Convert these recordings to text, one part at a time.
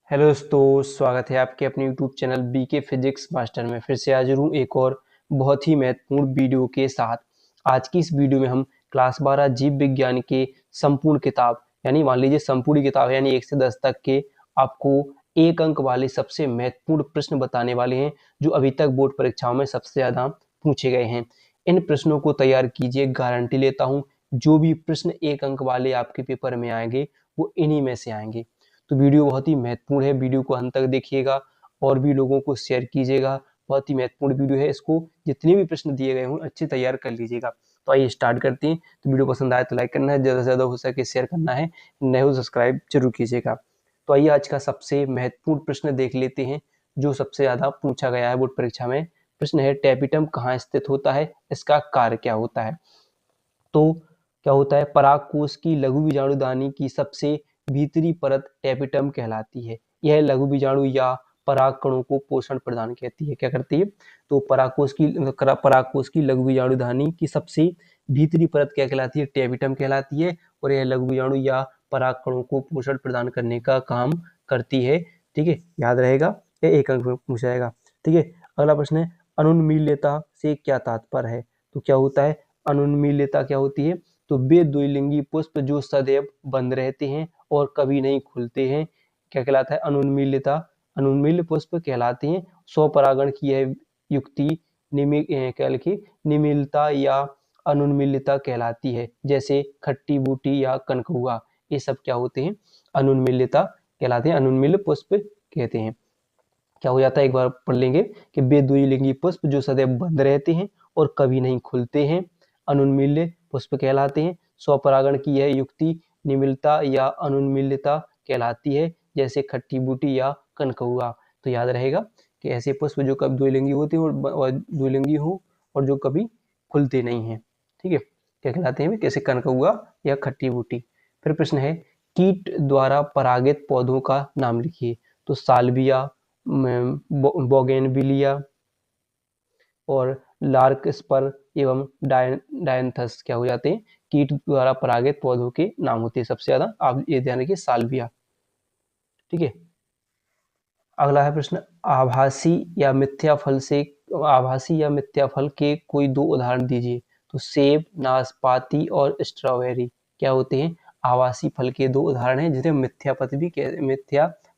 Hello दोस्तों, स्वागत है आपके अपने YouTube channel BK physics master में। फिर से हाजिर हूँ एक और बहुत ही महत्वपूर्ण वीडियो के साथ। आज की इस वीडियो में हम क्लास 12 जीव विज्ञान के संपूर्ण किताब यानी मान लीजिए संपूर्ण किताब यानी 1 से 10 तक के आपको 1 अंक वाले सबसे महत्वपूर्ण प्रश्न बताने वाले हैं जो अभी तक बोर्ड परीक्षाओं में सबसे ज़्यादा पूछे गए हैं। इन प्रश्नों को तैयार कीजिए, गारंटी लेता हूँ जो भी प्रश्न 1 अंक वाले आपके पेपर में आएंगे वो इन्हीं में से आएंगे। तो वीडियो बहुत ही महत्वपूर्ण है, वीडियो को अंत तक देखिएगा और भी लोगों को शेयर कीजिएगा। बहुत ही महत्वपूर्ण वीडियो है, इसको जितने भी प्रश्न दिए गए हों अच्छे तैयार कर लीजिएगा। तो आइए स्टार्ट करते हैं। तो वीडियो पसंद आए तो लाइक करना है, ज़्यादा से ज़्यादा हो सके शेयर करना है, नए हो सब्सक्राइब जरूर कीजिएगा। तो आइए आज का सबसे महत्वपूर्ण प्रश्न देख लेते हैं जो सबसे ज़्यादा पूछा गया है बोर्ड परीक्षा में। प्रश्न है, टैपिटम कहाँ स्थित होता है, इसका कार्य क्या होता है। तो क्या होता है, परागकोश की लघु बीजाणुदानी की सबसे भीतरी परत टैपिटम कहलाती है। यह लघु बीजाणु या पराग कणों को पोषण प्रदान करती है। क्या करती है, तो परागकोश की लघु बीजाणुदानी की सबसे भीतरी परत क्या कहलाती है, टैपिटम कहलाती है। और यह लघु बीजाणु या पराग कणों को पोषण प्रदान करने का काम करती है। ठीक है, याद रहेगा, ये 1 अंक में पूछा जाएगा। ठीक है, अगला प्रश्न है, अनुन्मील्यता से क्या तात्पर्य है। तो क्या होता है, अनुन्मील्यता क्या होती है, तो वे द्विलिंगी पुष्प जो सदैव बंद रहते हैं और कभी नहीं खुलते हैं, क्या कहलाता है, अनुन्मील्यता। अनुन्मील्य पुष्प कहलाते हैं। स्वपरागण की यह युक्ति क्या लिखी, निमिलता या अनुन्मील्यता कहलाती है। जैसे खट्टी बूटी या कनकौआ, ये सब क्या होते हैं, अनुन्मील्यता कहलाते हैं, अनुन्मील्य पुष्प कहते हैं। क्या हो जाता है, एक बार पढ़ लेंगे कि वे द्विलिंगी पुष्प जो सदैव बंद रहते हैं और कभी नहीं खुलते हैं, अनुन्मील्य पुष्प कहलाते हैं। स्वपरागण की यह युक्ति निमिलता या अनुन्मील्यता कहलाती है। जैसे खट्टी बूटी या कनकौआ। तो याद रहेगा कि ऐसे पुष्प जो कभी द्विलिंगी होते हैं और द्विलिंगी हो और जो कभी खुलते नहीं हैं। ठीक है, क्या कहलाते हैं, जैसे कनकौआ या खट्टी बूटी। फिर प्रश्न है, कीट द्वारा परागित पौधों का नाम लिखिए। तो साल्विया, बोगेनविलिया और लार्कस्पर एवं डायंथस क्या हो जाते हैं, कीट द्वारा परागित पौधों के नाम होते हैं। सबसे ज्यादा आप ये ध्यान रखिए, साल्विया। ठीक है, अगला है प्रश्न, आभासी या मिथ्या फल के कोई 2 उदाहरण दीजिए। तो सेब, नाशपाती और स्ट्रॉबेरी क्या होते हैं, आभासी फल के 2 उदाहरण हैं जिन्हें मिथ्या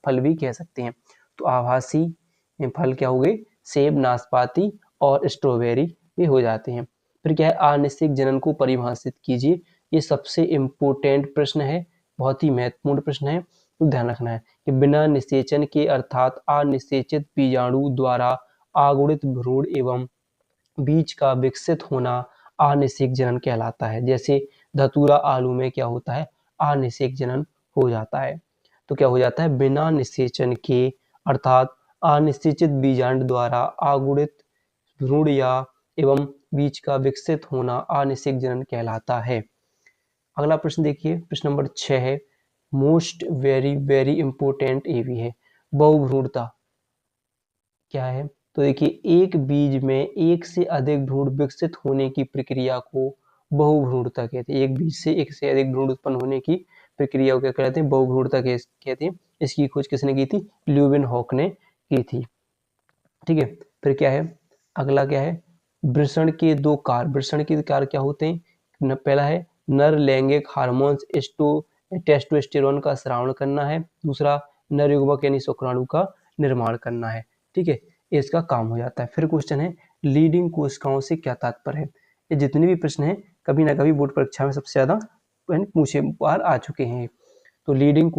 फल भी कह सकते हैं। तो आभासी फल क्या हो गए, सेब, नाशपाती और स्ट्रॉबेरी भी हो जाते हैं। फिर क्या है, अनिश्चित जनन को परिभाषित कीजिए। ये सबसे इम्पोर्टेंट प्रश्न है, बहुत ही महत्वपूर्ण प्रश्न है, तो ध्यान रखना है कि बिना निषेचन के अर्थात अनिषेचित बीजाणु द्वारा आगुणित भ्रूण एवं बीज का विकसित होना अनिषेक जनन कहलाता है। जैसे धतूरा आलू में क्या होता है, अनिषेक जनन हो जाता है। तो क्या हो जाता है, बिना निषेचन के अर्थात अनिषेचित बीजाणु द्वारा आगुणित भ्रूण या एवं बीज का विकसित होना अनिषेक जनन कहलाता है। अगला प्रश्न देखिए, प्रश्न नंबर 6 है, मोस्ट वेरी वेरी इंपोर्टेंट ये भी है, बहुभ्रूणता क्या है। तो देखिए, एक बीज में एक से अधिक भ्रूण विकसित होने की प्रक्रिया को बहुभ्रूणता कहते हैं। एक बीज से एक से अधिक भ्रूण उत्पन्न होने की प्रक्रिया को क्या कहते हैं, बहुभ्रूणता कहते हैं। इसकी खोज किसने की थी, ल्यूवेनहॉक ने की थी। ठीक है, फिर क्या है, अगला क्या है, वृषण के 2 कार्य। वृषण के कार्य क्या होते हैं, पहला है नर लैंगिक हार्मोन्स टेस्टोस्टेरोन का स्रावण करना है। दूसरा नर युग्मक यानी शुक्राणु का निर्माण करना है। ठीक है, इसका काम हो जाता है। फिर क्वेश्चन है, लीडिंग कोशिकाओं से क्या तात्पर्य है। ये जितने भी प्रश्न हैं कभी ना कभी बोर्ड परीक्षा में सबसे ज्यादा पूछे बाहर आ चुके हैं। तो लीडिंग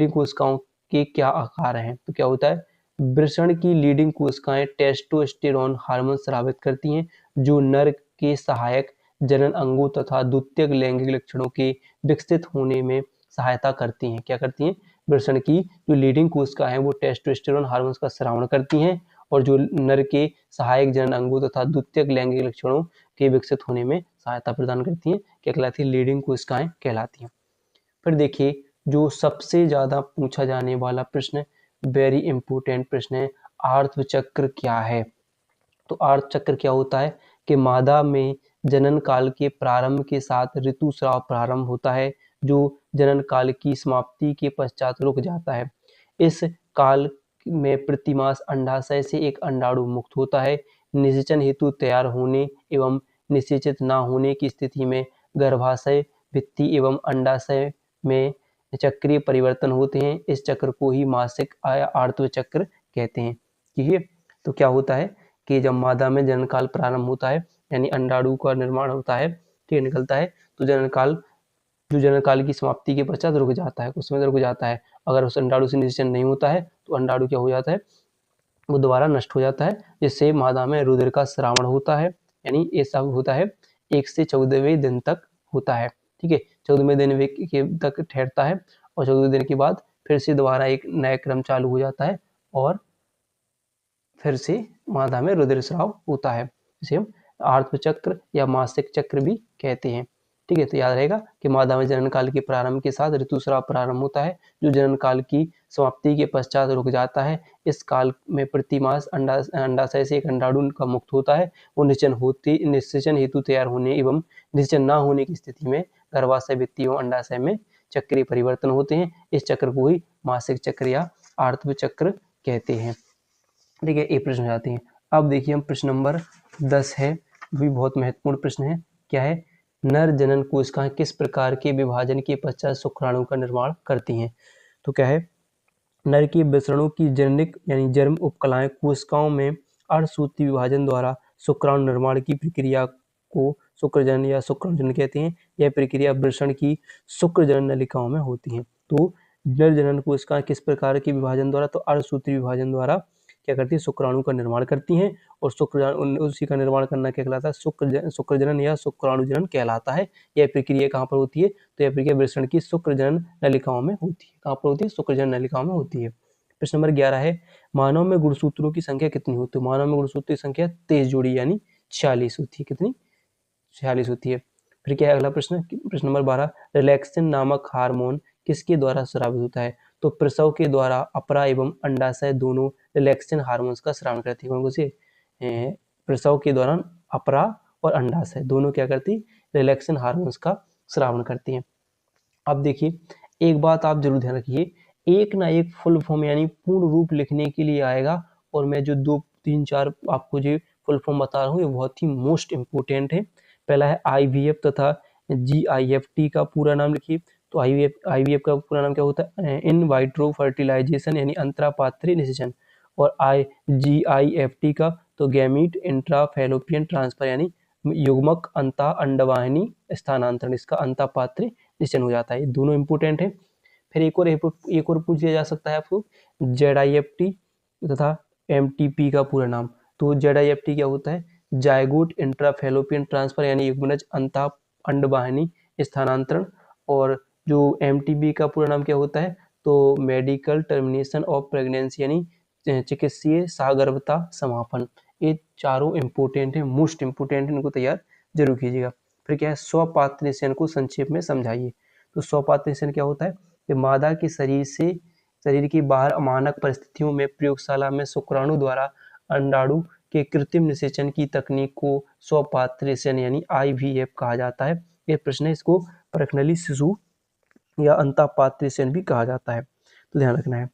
कोशिकाओं के क्या आकार हैं। तो क्या होता है, वृषण की लीडिंग कोशिकाएं टेस्टोस्टेरोन हार्मोन स्रावित करती हैं जो नर के सहायक जनन अंगों तथा द्वितीयक लैंगिक लक्षणों के विकसित होने में सहायता करती हैं। क्या करती हैं, वृषण की जो लीडिंग कोशिका है वो टेस्टोस्टेरोन हार्मोन का स्रावण करती हैं और जो नर के सहायक जनन अंगों तथा द्वितीयक लैंगिक लक्षणों के विकसित होने में सहायता प्रदान करती हैं। क्या कहलाती है, लीडिंग कोशिकाएं कहलाती हैं। फिर देखिए, जो सबसे ज्यादा पूछा जाने वाला प्रश्न, वेरी इंपोर्टेंट प्रश्न है, आर्त चक्र क्या है। तो आर्त चक्र क्या होता है कि मादा में जनन काल के प्रारंभ के साथ ऋतुस्राव प्रारंभ होता है जो जनन काल की समाप्ति के पश्चात रुक जाता है। इस काल में प्रतिमास अंडाशय से एक अंडाणु मुक्त होता है। निषेचन हेतु तैयार होने एवं निषेचित न होने की स्थिति में गर्भाशय, भित्ति एवं अंडाशय में चक्रीय परिवर्तन होते हैं। इस चक्र को ही मासिक आर्तव चक्र कहते हैं। ठीक है, तो क्या होता है कि जब मादा में जनन काल प्रारंभ होता है, यानी अंडाणु का निर्माण होता है, ठीक निकलता है, तो जनन काल की समाप्ति के पश्चात रुक जाता है, कुछ समय रुक जाता है। अगर उस अंडाणु से निषेचन नहीं होता है तो अंडाणु क्या हो जाता है, वो दोबारा नष्ट हो जाता है, जिससे मादा में रुधिर का स्रावण होता है। यानी ये सब होता है 1 से 14वें दिन तक होता है। ठीक है, 14वें दिन के तक ठहरता है और 14वें दिन के बाद फिर से दोबारा एक नया क्रम चालू हो जाता है और फिर से मादा में रुधिर स्राव होता है, जिसे हम आर्तव चक्र या मासिक चक्र भी कहते हैं। ठीक है, तो याद रहेगा कि मादा में जनन काल के प्रारंभ के साथ ऋतुस्राव प्रारंभ होता है, जो जनन काल की समाप्ति के पश्चात रुक जाता है। इस काल में प्रतिमास अंडाशय से एक अंडाणु का मुक्त होता है। वो निषेचन हेतु तैयार होने एवं निषेचन न होने की स्थिति में गर्भाशय, भित्ति एवं अंडाशय में चक्रीय परिवर्तन होते हैं। इस चक्र को ही मासिक चक्र या आर्तव चक्र कहते हैं। ठीक है, ये प्रश्न जाते हैं। अब देखिए हम प्रश्न नंबर 10 है, भी बहुत महत्वपूर्ण प्रश्न है। क्या है, नर जनन कोशिकाएं किस प्रकार के विभाजन के पश्चात शुक्राणु का निर्माण करती हैं। तो क्या है, नर की वृषणों की जननिक यानी जर्म उपकलाएं कोशिकाओं में अर्धसूत्री विभाजन द्वारा शुक्राणु निर्माण की प्रक्रिया को शुक्रजनन या शुक्राणुजनन कहते हैं। यह प्रक्रिया वृषण की शुक्रजनन नलिकाओं में होती है। तो नर जनन कोशिकाएं किस प्रकार के विभाजन द्वारा, तो अर्धसूत्री विभाजन द्वारा क्या करती है, शुक्राणु का निर्माण करती हैं। और उसी का निर्माण करना क्या कहलाता है, शुक्रजनन या शुक्राणुजनन कहलाता है। यह प्रक्रिया कहाँ पर होती है, तो यह प्रक्रिया वृषण की शुक्रजनन नलिकाओं में होती है। कहाँ पर होती है, शुक्रजनन नलिकाओं में होती है। प्रश्न नंबर 11 है, मानव में गुणसूत्रों की संख्या कितनी होती है। मानव में गुणसूत्रों की संख्या 23 जोड़ी यानी 46 होती है। कितनी, 46 होती है। फिर क्या है अगला प्रश्न, प्रश्न नंबर 12, रिलैक्सिन नामक हार्मोन किसके द्वारा स्रावित होता है। तो प्रसव के द्वारा अपरा एवं अंडाशय दोनों रिलैक्सिन हार्मोन्स का स्रावन करती है। कौन से, प्रसव के दौरान अपरा और अंडाशय दोनों क्या करती, रिलैक्सिन हार्मोन्स का स्रावन करती हैं। अब देखिए एक बात आप जरूर ध्यान रखिए, एक ना एक फुल फॉर्म यानी पूर्ण रूप लिखने के लिए आएगा, और मैं जो 2 3 4 आपको जो फुल फॉर्म बता रहा हूँ ये बहुत ही मोस्ट इम्पोर्टेंट है। पहला है IVF तथा GIFT का पूरा नाम लिखिए। तो IVF का पूरा नाम क्या होता है, इन वाइट्रो फर्टिलाइजेशन यानी अंतरापात्री निषेचन। और GIFT का तो गैमीट इंट्रा फैलोपियन ट्रांसफर यानी युग्मक अंता अंडवाहिनी स्थानांतरण, इसका अंतापात्री निषेचन हो जाता है। ये दोनों इंपोर्टेंट है। फिर एक और पूछ लिया जा सकता है आपको, ZIFT तथा MTP का पूरा नाम। तो ZIFT क्या होता है, जायगोट इंट्राफेलोपियन ट्रांसफर यानी युग्मनज अंता अंडवाहिनी स्थानांतरण। और जो MTP का पूरा नाम क्या होता है, तो मेडिकल टर्मिनेशन ऑफ प्रेगनेंसी यानी चिकित्सीय सगर्भता समापन। ये चारों इंपोर्टेंट है, मोस्ट इंपोर्टेंट है, इनको तैयार जरूर कीजिएगा। फिर क्या है, स्वपात्र निषेचन को संक्षेप में समझाइए। तो स्वपात्र निषेचन क्या होता है कि मादा के शरीर के बाहर मानक परिस्थितियों में प्रयोगशाला में शुक्राणु द्वारा अंडाणु के कृत्रिम निषेचन की तकनीक को स्वपात्र निषेचन यानी IVF कहा जाता है। ये प्रश्न है, इसको परखनली शिशु या अंतापात्र निषेचन भी कहा जाता है, तो ध्यान रखना है।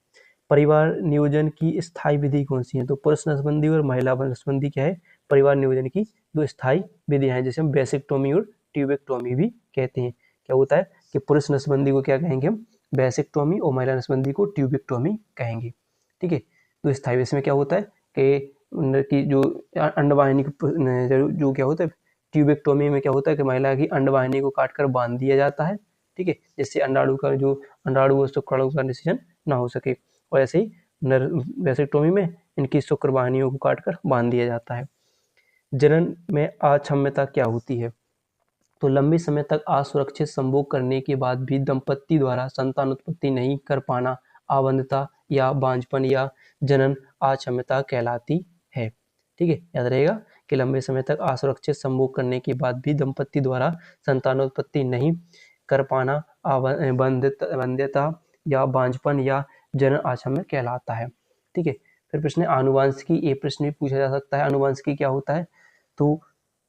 परिवार नियोजन की स्थायी विधि कौन सी है, तो पुरुष नसबंदी और महिला नसबंदी क्या है, परिवार नियोजन की 2 स्थायी विधियां हैं, जैसे हम वेसेक्टोमी और ट्यूबेक्टोमी भी कहते हैं। क्या होता है कि पुरुष नसबंदी को क्या कहेंगे हम, वेसेक्टोमी, और महिला नसबंदी को ट्यूबेक्टोमी कहेंगे। ठीक है, तो स्थायी इसमें क्या होता है कि जो अंडवाहिनी जो क्या होता है, ट्यूबेक्टोमी में क्या होता है कि महिला की अंडवाहिनी को काटकर बांध दिया जाता है। ठीक है, जिससे अंडाणु और शुक्राणु का निषेचन ना हो सके। और ऐसे ही वेसेक्टोमी में इनकी शुक्रवाहिनियों को काटकर बांध दिया जाता है। जनन में अक्षमता क्या होती है, तो लंबे समय तक असुरक्षित संभोग करने के बाद भी दंपति द्वारा संतान उत्पत्ति नहीं कर पाना अबंधता या बांझपन या जनन अक्षमता कहलाती है। ठीक है, याद रहेगा कि लंबे समय तक असुरक्षित संभोग करने के बाद भी दंपति द्वारा संतानोत्पत्ति नहीं कर पाना अबंधता या बांझपन या जनन अक्षम्य कहलाता है। ठीक है, फिर प्रश्न है आनुवांशिकी। ये प्रश्न भी पूछा जा सकता है, आनुवांशिकी क्या होता है। तो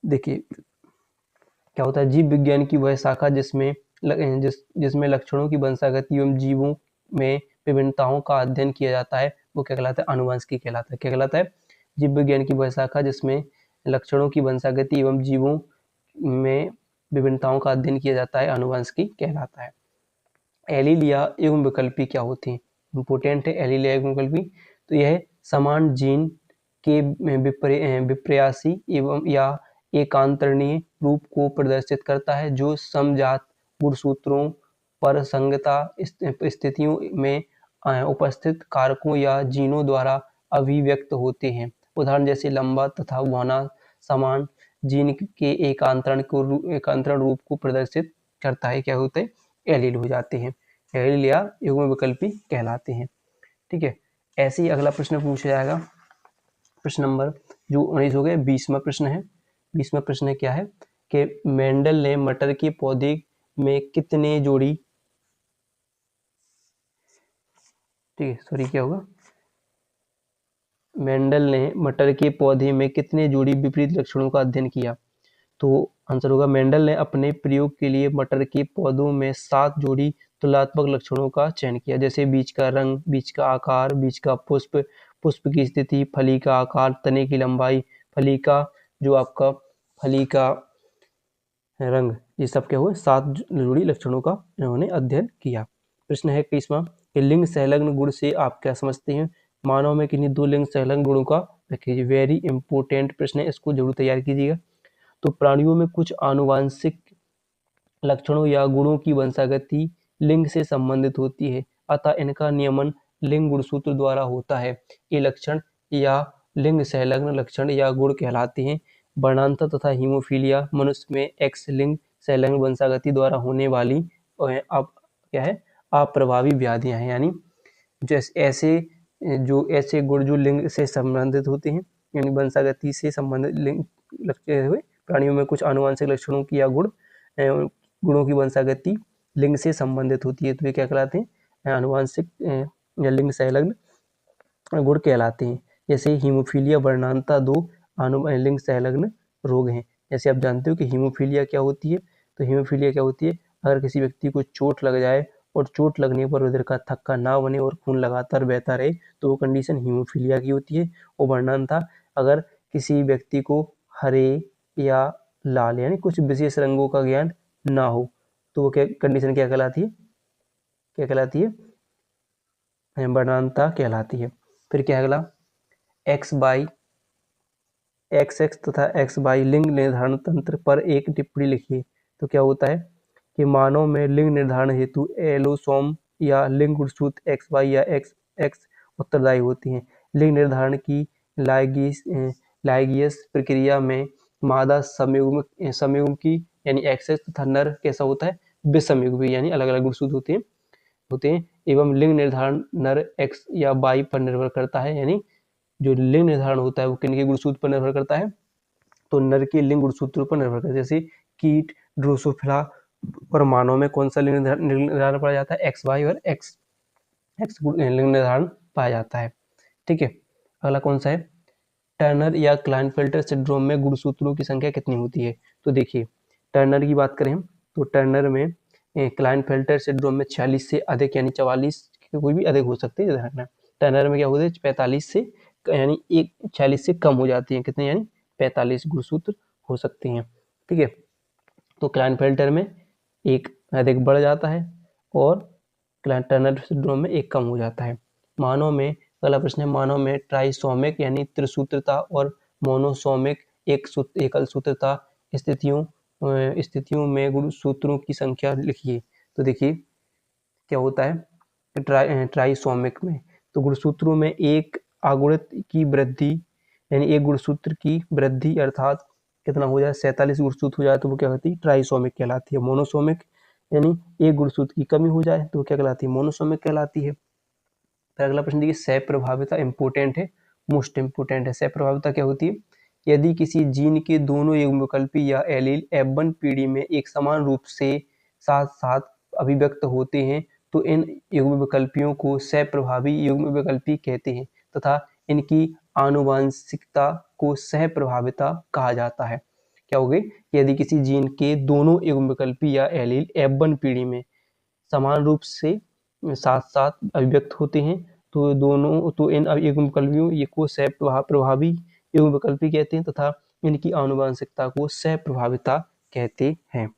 देखिए क्या होता है, जीव विज्ञान की वह शाखा जिसमें लक्षणों की वंशागति एवं जीवों में विभिन्नताओं का अध्ययन किया जाता है वो क्या कहलाता है? आनुवंशिकी कहलाता है। क्या कहलाता है? जीव विज्ञान की वह शाखा जिसमें लक्षणों की वंशागति एवं जीवों में विभिन्नताओं का अध्ययन किया जाता है आनुवंशिकी कहलाता है। एलील या युग्म विकल्पी क्या होती हैं? इंपोर्टेंट है एलील या युग्म विकल्पी। तो यह समान जीन के विपर्यासी एवं या एकांतरणीय रूप को प्रदर्शित करता है जो समजात गुणसूत्रों पर संगता स्थितियों में उपस्थित कारकों या जीनों द्वारा अभिव्यक्त होते हैं। उदाहरण जैसे लंबा तथा बौना समान जीन के एकांतरण रूप को प्रदर्शित करता है। क्या होते हैं? एलील हो जाते हैं। एलील या युग्म विकल्पी कहलाते हैं। ठीक है, ऐसे ही अगला प्रश्न पूछा जाएगा। प्रश्न नंबर जो 19 हो गए, 20वां प्रश्न है। 20वां प्रश्न क्या है कि मेंडल ने मटर के पौधे में कितने जोड़ी, ठीक है सॉरी क्या होगा, मेंडल ने मटर के पौधे में कितने जोड़ी विपरीत लक्षणों का अध्ययन किया? तो आंसर होगा मेंडल ने अपने प्रयोग के लिए मटर के पौधों में 7 जोड़ी तुलनात्मक लक्षणों का चयन किया, जैसे बीज का रंग, बीज का आकार, बीज का पुष्प, पुष्प की स्थिति, फली का आकार, तने की लंबाई, फली का जो आपका फली का रंग, ये सब क्या हुए 7 जोड़ी लक्षणों का इन्होंने अध्ययन किया। प्रश्न है 21वां कि लिंग संलग्न गुण से आप क्या समझते हैं? मानव में किन्हीं 2 लिंग संलग्न गुणों का रखिए। वेरी इंपोर्टेंट प्रश्न है, इसको जरूर तैयार कीजिएगा। तो प्राणियों में कुछ आनुवांशिक लक्षणों या गुणों की वंशागति लिंग से संबंधित होती है, अतः इनका नियमन लिंग गुणसूत्र द्वारा होता है। ये लक्षण या लिंग संलग्न लक्षण या गुण कहलाते हैं। वर्णांतर तथा हीमोफीलिया मनुष्य में एक्स लिंग संलग्न वंशागति द्वारा होने वाली अब क्या है अप्रभावी व्याधियां हैं, यानी जैसे ऐसे गुण जो लिंग से संबंधित होते हैं, यानी वंशागति से संबंधित लिंग लगते हुए प्राणियों में कुछ आनुवंशिक लक्षणों की या गुणों की वंशागति लिंग से संबंधित होती है, तो ये क्या कहलाते हैं? आनुवंशिक या लिंग संलग्न गुण कहलाते हैं। जैसे हीमोफीलिया वर्णांता 2 लिंग संलग्न रोग हैं। जैसे आप जानते हो कि हीमोफीलिया क्या होती है, तो हीमोफीलिया क्या होती है, अगर किसी व्यक्ति को चोट लग जाए और चोट लगने पर रुधिर का थक्का ना बने और खून लगातार बहता रहे तो वो कंडीशन हीमोफीलिया की होती है। और वर्णांता अगर किसी व्यक्ति को हरे या लाल यानी कुछ विशेष रंगों का ज्ञान ना हो तो वो क्या कंडीशन क्या कहलाती है? क्या कहलाती है? वर्णांता कहलाती है। फिर क्या अगला एक्स बाई एक्स एक्स तथा एक्स बाई लिंग निर्धारण तंत्र पर एक टिप्पणी लिखिए। तो क्या होता है कि मानव में लिंग निर्धारण हेतु एलोसोम या लिंग गुणसूत्र एक्स वाई या एक्स एक्स उत्तरदायी होती हैं। लिंग निर्धारण की लाइगियस प्रक्रिया में मादा समयुग्म की यानी एक्स एक्स तथा नर कैसा होता है? विषमयुग्मी यानी अलग अलग गुणसूत्र होते हैं एवं लिंग निर्धारण नर एक्स या वाई पर निर्भर करता है, यानी जो लिंग निर्धारण होता है वो किन के गुणसूत्र पर निर्भर करता है? तो नर के लिंग गुणसूत्र पर निर्भर करता है। जैसे कीट, ड्रोसोफिला और मानव में कौन सा लिंग निर्धारण पाया जाता है? एक्स वाई और एक्स एक्स लिंग निर्धारण पाया जाता है। ठीक है, अगला कौन सा है? टर्नर या क्लाइनफेल्टर सिंड्रोम में गुणसूत्रों की संख्या कितनी होती है? तो देखिए टर्नर की बात करें हम तो टर्नर में क्लाइनफेल्टर सिंड्रोम में 46 से अधिक यानी 44 कोई भी अधिक हो सकते हैं। ध्यान रखना टर्नर में क्या होता है 45 से यानी 46 से कम हो जाती है, कितने यानी 45 गुणसूत्र हो सकते हैं। ठीक है, तो क्लाइनफेल्टर में एक अधिक बढ़ जाता है और टर्नर सिंड्रोम में एक कम हो जाता है। मानव में अगला प्रश्न है मानव में ट्राइसोमिक यानी त्रिसूत्रता और मोनोसोमिक एकल सूत्रता स्थितियों में गुणसूत्रों की संख्या लिखिए। तो देखिए क्या होता है ट्राइसोमिक में तो गुणसूत्रों में एक आगुणित की वृद्धि यानी एक गुणसूत्र की वृद्धि अर्थात कितना हो जाए 47 गुणसूत्र हो जाए तो वो क्या होती है? ट्राइसोमिक कहलाती है। मोनोसोमिक यानी एक गुणसूत्र की कमी हो जाए तो क्या कहलाती है? मोनोसोमिक कहलाती है। तो अगला प्रश्न देखिए सह प्रभाविता इंपोर्टेंट है, मोस्ट इंपोर्टेंट है। सह प्रभाविता क्या होती है? यदि किसी जीन के दोनों युग्मविकल्पी या एलील F1 पीढ़ी में एक समान रूप से साथ साथ अभिव्यक्त होते हैं तो इन युग्मविकल्पियों को सह प्रभावी युग्मविकल्पी कहते हैं तथा इनकी आनुवांशिकता को सह प्रभाविता कहा जाता है। क्या हो गई? यदि किसी जीन के दोनों युग्मविकल्पी या एलील F1 पीढ़ी में समान रूप से साथ साथ अभिव्यक्त होते हैं। तो दोनों तो इन युग्मविकल्पियों ये को प्रभावी युग्मविकल्पी कहते हैं तथा इनकी आनुवंशिकता को सहप्रभाविता कहते हैं।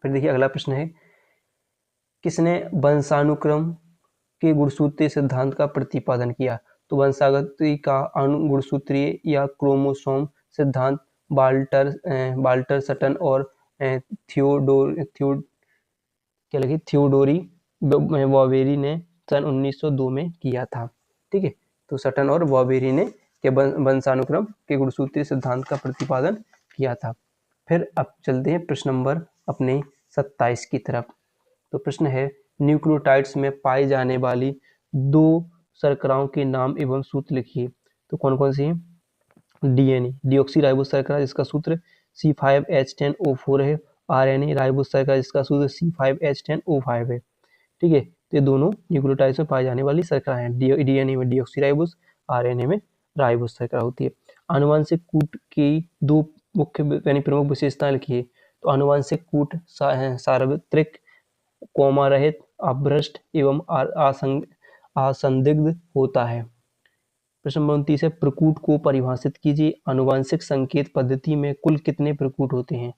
फिर देखिए अगला प्रश्न है, किसने वंशानुक्रम के गुणसूत्रीय सिद्धांत का प्रतिपादन किया? तो वंशागति का गुणसूत्रीय या क्रोमोसोम सिद्धांत वाल्टर सटन और थियोडोरी वॉवेरी ने सन 1902 में किया था। ठीक है, तो सटन और वॉवेरी ने वंशानुक्रम के गुणसूत्रीय सिद्धांत का प्रतिपादन किया था। फिर अब चलते हैं प्रश्न नंबर अपने 27 की तरफ। तो प्रश्न है, न्यूक्लियोटाइड्स में पाई जाने वाली 2 शर्कराओं के नाम एवं सूत्र लिखिए। तो कौन कौन सी है? डीएनए डीऑक्सीराइबोस शर्करा जिसका सूत्र C5H10O4 है। आरएनए राइबोस शर्करा जिसका सूत्र C5H10O5 है। ठीक है, तो ये दोनों न्यूक्लियोटाइड्स में पाई जाने वाली शर्करा हैं। डीएनए में डीऑक्सीराइबोस, आरएनए में राइबोस शर्करा होती है। आनुवंशिक कूट की 2 मुख्य यानी प्रमुख विशेषताएं लिखिए। तो आनुवंशिक कूट सार्वत्रिक, कॉमा रहित, अभ्रष्ट एवं असंदिग्ध होता है। प्रश्न नंबर 29 है, प्रकूट को परिभाषित कीजिए। आनुवंशिक संकेत पद्धति में कुल कितने प्रकूट होते हैं?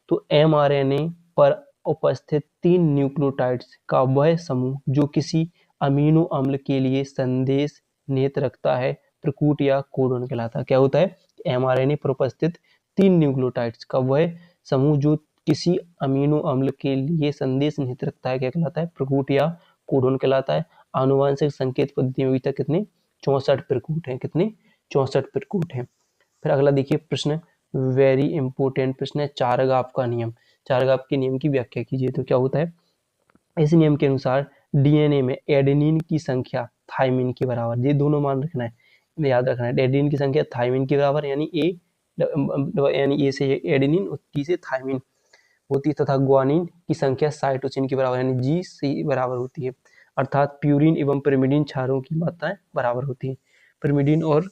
तो एमआरएनए पर उपस्थित 3 न्यूक्लियोटाइड्स का वह समूह जो किसी अमीनो अम्ल के लिए संदेश निहित रखता है प्रकूट या कोडोन कहलाता है। क्या होता है? एमआरएनए पर उपस्थित 3 न्यूक्लियोटाइड्स का वह समूह जो किसी अमीनो अम्ल के लिए संदेश निहित रखता है क्या कहलाता है? प्रकूट या कोडोन कहलाता है। आनुवंशिक संकेत पद्धति में अभी तक कितने? 64 प्रकूट हैं। कितने? 64 प्रकूट हैं। फिर अगला देखिए प्रश्न, वेरी इंपोर्टेंट प्रश्न है, चारगाफ का नियम। चारगाफ के नियम की व्याख्या कीजिए। तो क्या होता है? इस नियम के अनुसार डीएनए में एडेनिन की संख्या थाइमिन के बराबर, ये दोनों मान रखना है, याद रखना है। एडेनिन की संख्या थाइमिन के बराबर यानी ए से एडेनिन और टी से थाइमिन होती है तथा ग्वानिन की संख्या साइटोसिन के बराबर यानी जी से बराबर होती है। अर्थात प्यूरिन एवं पिरिमिडिन क्षारों की मात्राएं बराबर होती है। पिरिमिडिन और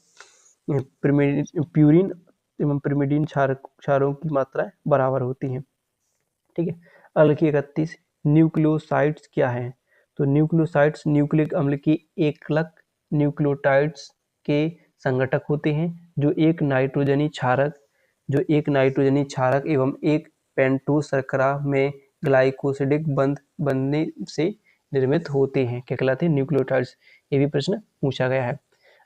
प्यूरिन एवं पिरिमिडिन क्षारों की मात्राएं बराबर होती हैं। ठीक है, अगला 31, न्यूक्लियोसाइड्स क्या है? तो न्यूक्लियोसाइड्स न्यूक्लिक अम्ल के एकलक न्यूक्लियोटाइड्स के संघटक होते हैं जो एक नाइट्रोजनी क्षारक एवं एक पेंटोस शर्करा में ग्लाइकोसिडिक बंध बनने से निर्मित होते हैं। क्या कहलाते हैं? न्यूक्लियोटाइड्स। ये भी प्रश्न पूछा गया है।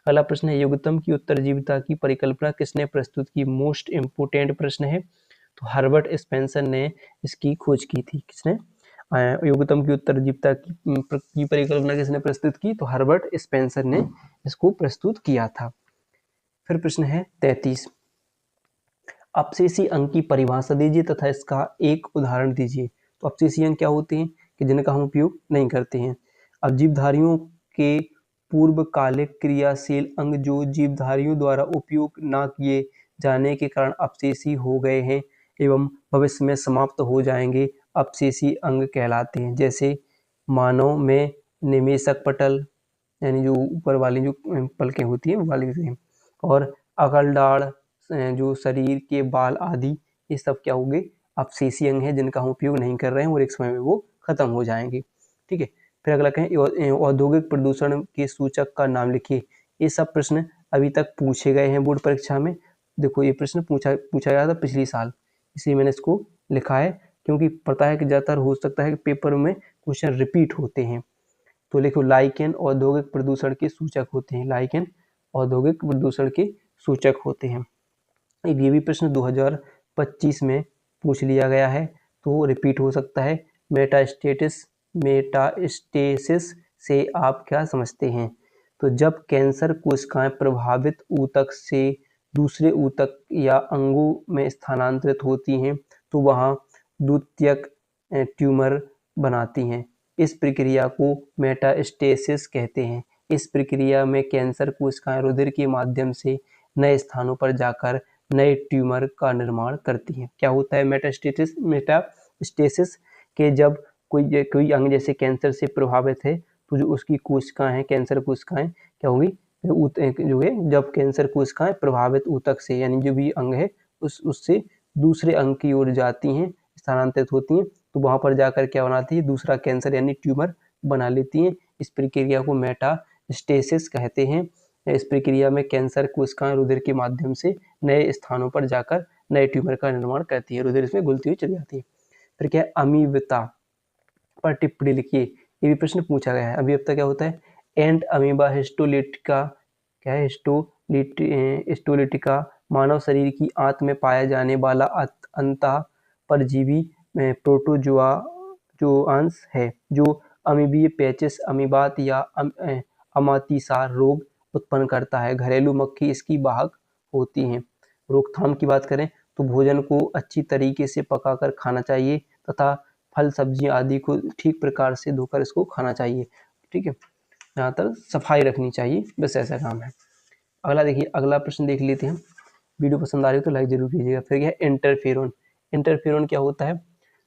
अगला प्रश्न है, युग्मतम की उत्तरजीविता की परिकल्पना किसने प्रस्तुत की? मोस्ट इंपोर्टेंट प्रश्न है। तो हर्बर्ट स्पेंसर ने इसकी खोज की थी। किसने? युग्मतम की उत्तरजीविता की परिकल्पना किसने प्रस्तुत की? तो हर्बर्ट स्पेंसर ने इसको प्रस्तुत किया था। फिर प्रश्न है 33, अपशेषी अंग की परिभाषा दीजिए तथा इसका एक उदाहरण दीजिए। तो अपशेषी अंग क्या होते हैं कि जिनका हम उपयोग नहीं करते हैं? अब जीवधारियों के पूर्वकालिक क्रियाशील अंग जो जीवधारियों द्वारा उपयोग न किए जाने के कारण अपशेषी हो गए हैं एवं भविष्य में समाप्त हो जाएंगे, अपशेषी अंग कहलाते हैं। जैसे मानव में निमेषक पटल यानी जो ऊपर वाली जो पलकें होती हैं वो वाली हैं, और अकलडाड़ जो शरीर के बाल आदि, ये सब क्या होंगे? अपशेषी अंग है जिनका हम उपयोग नहीं कर रहे हैं और एक समय में वो खत्म हो जाएंगे। ठीक है, फिर अगला कहें औद्योगिक प्रदूषण के सूचक का नाम लिखिए। ये सब प्रश्न अभी तक पूछे गए हैं बोर्ड परीक्षा में। देखो ये प्रश्न पूछा गया था पिछली साल, इसलिए मैंने इसको लिखा है, क्योंकि पता है कि ज़्यादातर हो सकता है कि पेपर में क्वेश्चन रिपीट होते हैं। तो लिखो, लाइकेन औद्योगिक प्रदूषण के सूचक होते हैं। लाइकेन औद्योगिक प्रदूषण के सूचक होते हैं। एक ये भी प्रश्न 2025 में पूछ लिया गया है, तो रिपीट हो सकता है। मेटास्टेसिस से आप क्या समझते हैं? तो जब कैंसर कोशिकाएं प्रभावित ऊतक से दूसरे ऊतक या अंगों में स्थानांतरित होती हैं तो वहां द्वितीयक ट्यूमर बनाती हैं। इस प्रक्रिया को मेटास्टेसिस कहते हैं। इस प्रक्रिया में कैंसर कोशिकाएं रुधिर के माध्यम से नए स्थानों पर जाकर नए ट्यूमर का निर्माण करती हैं। क्या होता है मेटास्टेसिस के जब कोई अंग जैसे कैंसर से प्रभावित है तो जो उसकी कोशिकाएं हैं, कैंसर कोशिकाएं क्या होंगी? जो है जब कैंसर कोशिकाएं प्रभावित ऊतक से यानी जो भी अंग है उससे दूसरे अंग की ओर जाती हैं, स्थानांतरित होती हैं, तो वहां पर जाकर क्या बनाती है? दूसरा कैंसर यानी ट्यूमर बना लेती हैं। इस प्रक्रिया को मेटास्टेसिस कहते हैं। इस प्रक्रिया में कैंसर कोशिकाएं रुधिर के माध्यम से नए स्थानों पर जाकर नए ट्यूमर का निर्माण करती है, रुधिर इसमें घुलती हुई चली जाती है। फिर क्या है, अमीबता पर टिप्पणी लिखिए। ये भी प्रश्न पूछा गया है। अमीबता क्या होता है? एंट अमीबा हिस्टोलिटिका, क्या है? हिस्टोलिटिका मानव शरीर की आंत में पाया जाने वाला अंतः परजीवी प्रोटोजोआंस है जो अमीबीय पेचिस, अमीबात या अमातिसार रोग उत्पन्न करता है। घरेलू मक्खी इसकी वाहक होती हैं। रोकथाम की बात करें तो भोजन को अच्छी तरीके से पकाकर खाना चाहिए तथा फल सब्जियां आदि को ठीक प्रकार से धोकर इसको खाना चाहिए। ठीक है, यहाँ तक सफाई रखनी चाहिए, बस ऐसा काम है। अगला देखिए, अगला प्रश्न देख लेते हैं। वीडियो पसंद आ रही हो तो लाइक जरूर कीजिएगा। फिर क्या है, इंटरफेरोन। इंटरफेरोन क्या होता है?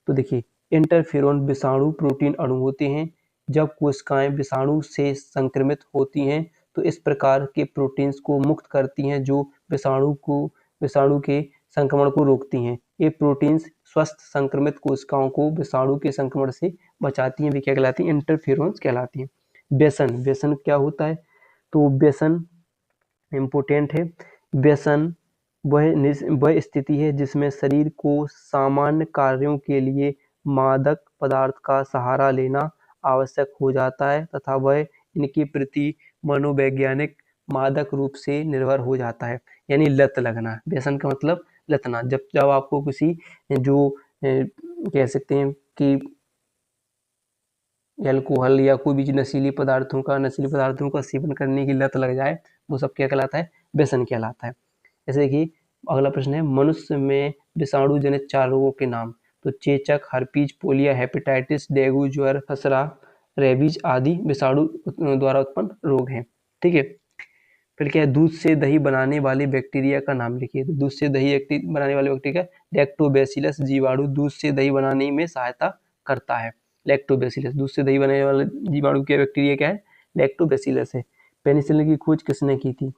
तो देखिए, इंटरफेरोन विषाणु प्रोटीन अणु होते हैं। जब कोशिकाएं विषाणु से संक्रमित होती हैं तो इस प्रकार के प्रोटीन्स को मुक्त करती हैं जो विषाणु के संक्रमण को रोकती हैं। ये प्रोटीन्स स्वस्थ संक्रमित कोशिकाओं को विषाणु के संक्रमण से बचाती हैं। वे क्या कहलाती हैं? इंटरफेरोन्स कहलाती हैं। व्यसन, व्यसन क्या होता है? तो व्यसन इम्पोर्टेंट है। व्यसन वह स्थिति है जिसमें शरीर को सामान्य कार्यों के लिए मादक पदार्थ का सहारा लेना आवश्यक हो जाता है तथा वह इनके प्रति मनोवैज्ञानिक मादक रूप से निर्भर हो जाता है, यानी लत लगना। व्यसन का मतलब लतना। जब आपको किसी जो कह सकते हैं कि अल्कोहल या कोई भी नशीली पदार्थों का सेवन करने की लत लग जाए, वो सब क्या कहलाता है? व्यसन कहलाता है। जैसे कि अगला प्रश्न है, मनुष्य में विषाणु जनित 4 रोगों के नाम। तो चेचक, हर्पीज, पोलियो, हेपेटाइटिस, डेंगू, ज्वर, खसरा, रेबीज आदि विषाणु द्वारा उत्पन्न रोग हैं। ठीक है, फिर क्या है, दूध से दही बनाने वाले बैक्टीरिया का नाम लिखिए। तो दूध से दही बनाने वाले बैक्टीरिया लैक्टोबैसिलस जीवाणु दूध से दही बनाने में सहायता करता है। लैक्टोबैसिलस, दूध से दही बनाने वाले जीवाणु के बैक्टीरिया क्या है? लैक्टोबैसिलस है। पेनिसिलिन की खोज किसने की थी?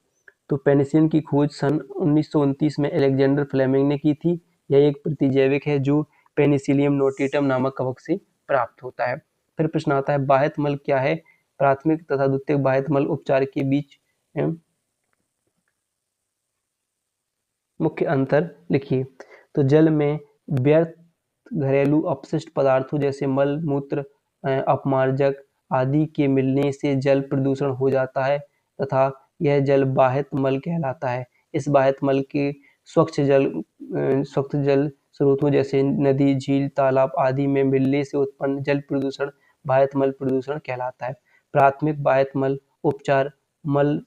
तो पेनिसिलिन की खोज सन 1929 में अलेक्जेंडर फ्लेमिंग ने की थी। यह एक प्रतिजैविक है जो पेनिसिलियम नोटेटम नामक कवक से प्राप्त होता है। फिर प्रश्न आता है, बाह्य मल क्या है? प्राथमिक तथा द्वितीयक बाह्य मल उपचार के बीच मुख्य अंतर लिखिए। तो जल में व्यर्थ घरेलू अपशिष्ट पदार्थों जैसे मल मूत्र अपमार्जक आदि के मिलने से जल प्रदूषण हो जाता है तथा यह जल बाह्य मल कहलाता है। इस बाह्य मल के स्वच्छ जल स्रोतों जैसे नदी, झील, तालाब आदि में मिलने से उत्पन्न जल प्रदूषण बाह्य मल प्रदूषण कहलाता है। प्राथमिक बाह्य मल उपचार मल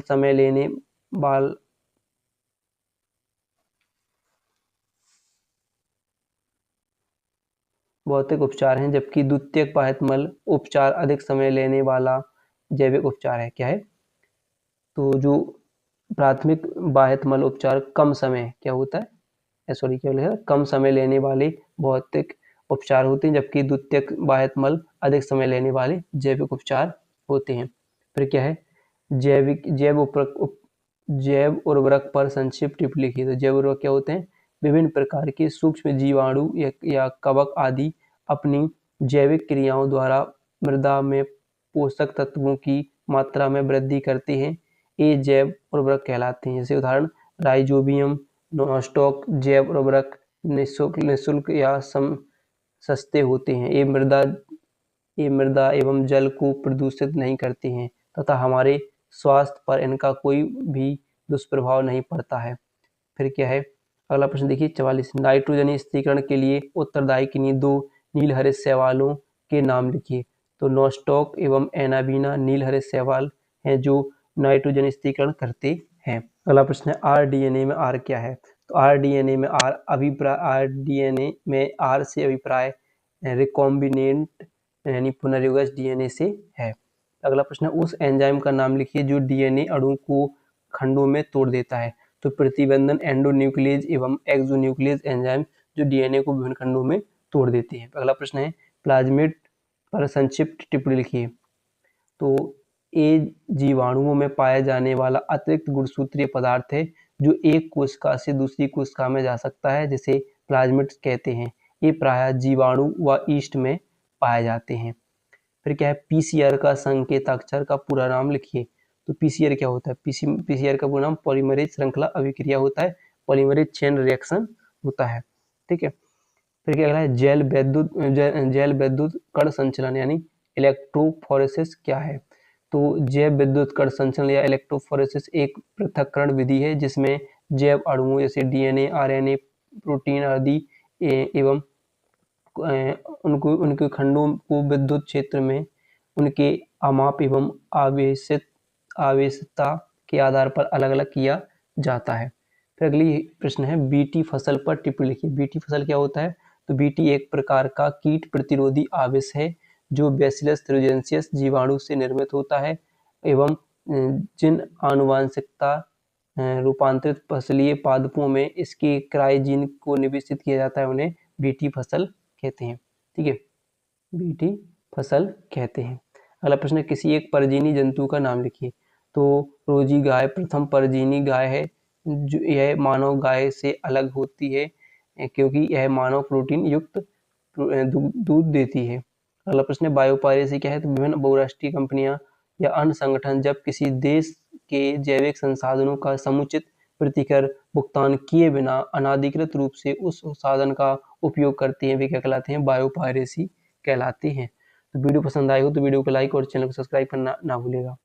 समय लेने वाल भौतिक उपचार हैं, जबकि द्वितीयक बाह्य मल उपचार अधिक समय लेने वाला जैविक उपचार है। क्या है? तो जो प्राथमिक बाह्य मल उपचार कम समय क्या होता है? क्या लिखा? कम समय लेने वाले भौतिक उपचार होते हैं, जबकि द्वितीयक बाह्य मल अधिक समय लेने वाले जैविक उपचार होते हैं। फिर क्या है? जैव उर्वरक पर संक्षिप्त टिप्पणी लिखिए। तो जैव उर्वरक क्या होते हैं? विभिन्न प्रकार के सूक्ष्म जीवाणु या कवक आदि अपनी जैविक क्रियाओं द्वारा मृदा में पोषक तत्वों की मात्रा में वृद्धि करते हैं। ये जैव उर्वरक कहलाते हैं। जैसे उदाहरण राइजोबियम, नॉस्टॉक जैव उर्वरक निःशुल्क या सस्ते होते हैं। ये मृदा एवं जल को प्रदूषित नहीं करते हैं तथा हमारे स्वास्थ्य पर इनका कोई भी दुष्प्रभाव नहीं पड़ता है। फिर क्या है? अगला प्रश्न देखिए 44, नाइट्रोजनी स्थिरीकरण के लिए उत्तरदायी किन्हीं 2 नीलहरित शैवालों के नाम लिखिए। तो नॉस्टॉक एवं एनाबीना नीलहरित शैवाल हैं जो नाइट्रोजन स्थिरीकरण करते हैं। अगला प्रश्न है, आरडीएनए में आर क्या है? तो आरडीएनए में आर से अभिप्राय रिकॉम्बिनेंट यानी पुनर्युगज डीएनए से है। अगला प्रश्न है, उस एंजाइम का नाम लिखिए जो डीएनए अणु को खंडों में तोड़ देता है। तो प्रतिबंधन एंडोन्यूक्लियेज एवं एक्सोन्यूक्लियेज एंजाइम जो डीएनए को विभिन्न खंडों में तोड़ देते हैं। अगला प्रश्न है, प्लाज्मिड पर संक्षिप्त टिप्पणी लिखिए। तो ये जीवाणुओं में पाया जाने वाला अतिरिक्त गुणसूत्रीय पदार्थ है जो एक कोशिका से दूसरी कोशिका में जा सकता है, जिसे प्लाज्मिड कहते हैं। ये प्रायः जीवाणु व ईस्ट में पाए जाते हैं। फिर क्या है, पीसीआर का संकेताक्षर का पूरा नाम लिखिए। तो पीसीआर क्या होता है, पीसीआर का पूरा नाम पॉलीमरेज श्रृंखला अभिक्रिया होता है, पॉलीमरेज चेन रिएक्शन होता है। ठीक है, फिर क्या है, जैव विद्युत कण संचलन यानी इलेक्ट्रोफोरेसिस क्या है। तो जैव विद्युत कण संचलन या इलेक्ट्रोफोरेसिस एक पृथक्करण विधि है जिसमें जैव अणुओं जैसे डीएनए, आरएनए, प्रोटीन आदि एवं उनके खंडों को विद्युत क्षेत्र में उनके अमाप एवं आवेशितता के आधार पर अलग अलग किया जाता है। फिर अगली प्रश्न है, बीटी फसल पर टिप्पणी लिखिए। बीटी फसल क्या होता है, तो बीटी एक प्रकार का कीट प्रतिरोधी आवेश है जो बैसिलस थ्यूरोजेंसियस जीवाणु से निर्मित होता है एवं जिन आनुवांशिकता रूपांतरित फसलीय पादपों में इसके क्राइजीन को निवेशित किया जाता है उन्हें बीटी फसल कहते हैं। ठीक है, बीटी फसल कहते हैं। अगला प्रश्न है, किसी एक परजीवी जंतु का नाम लिखिए। तो रोजी गाय प्रथम परजीवी गाय है, जो यह मानव गाय से अलग होती है क्योंकि यह मानव प्रोटीन युक्त दूध देती है। अगला प्रश्न है, बायोपायरेसी क्या है, तो विभिन्न बहुराष्ट्रीय कंपनियां या अन्य संगठन जब किसी देश के जैविक संसाधनों का समुचित प्रतिकर भुगतान किए बिना अनाधिकृत रूप से उस साधन का उपयोग करते हैं, वे क्या कहलाते हैं, बायोपायरेसी कहलाते हैं। तो वीडियो पसंद आई हो तो वीडियो को लाइक और चैनल को सब्सक्राइब करना ना भूलेगा।